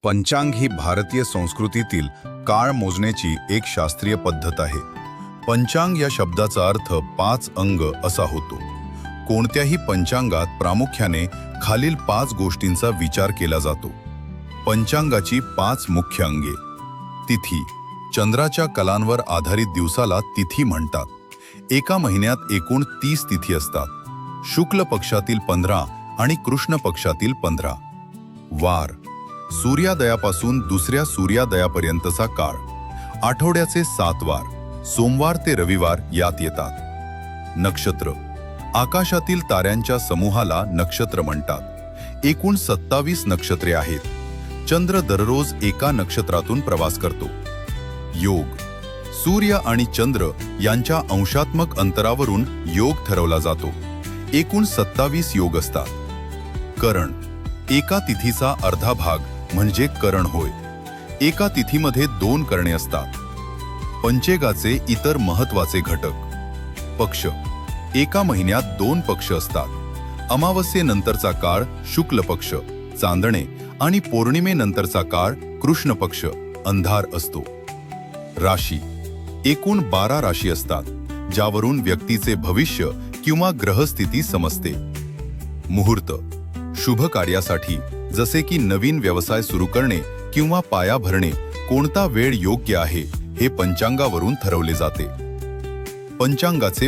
पंचांग ही भारतीय संस्कृतीतील काळ मोजण्याची एक शास्त्रीय पद्धत आहे. पंचांग या शब्दाचा अर्थ 5 अंग असा होतो. कोणत्याही पंचांगात प्रामुख्याने खालील 5 गोष्टींचा विचार केला जातो. पंचांगाची 5 मुख्य अंगे. तिथी. चंद्राच्या कलांवर आधारित दिवसाला तिथी म्हणतात. एका महिन्यात एकूण 30 तिथी असतात. शुक्ल पक्षातील 15 आणि कृष्ण पक्षातील 15. वार. सूर्योदयापासून दुसऱ्या सूर्योदयापर्यंतचा काळ. आठवड्याचे 7 वार सोमवार ते रविवार यात येतात. नक्षत्र. आकाशातील ताऱ्यांच्या समूहाला नक्षत्र म्हणतात. एकूण 27 नक्षत्रे आहेत. चंद्र दररोज एका नक्षत्रातून प्रवास करतो. योग. सूर्य आणि चंद्र यांच्या अंशात्मक अंतरावरून योग ठरवला जातो. एकूण 27 योग असतात. करण. एका तिथीचा अर्धा भाग म्हणजे करण होय. एका तिथीमध्ये 2 करणे असतात. पंचेगाचे इतर महत्त्वाचे घटक. पक्ष. एका महिन्यात 2 पक्ष असतात. अमावस्येनंतरचा काळ शुक्ल पक्ष चांदणे आणि पौर्णिमेनंतरचा काळ कृष्ण पक्ष अंधार असतो. राशी. एकूण 12 राशी असतात, ज्यावरून व्यक्तीचे भविष्य किंवा ग्रहस्थिती समजते. मुहूर्त. शुभ कार्यासाठी जसे की नवीन व्यवसाय सुरू करणे किंवा पाया भरणे कोणता वेळ योग्य आहे हे पंचांगावरून ठरवले जाते. पंचांगाचे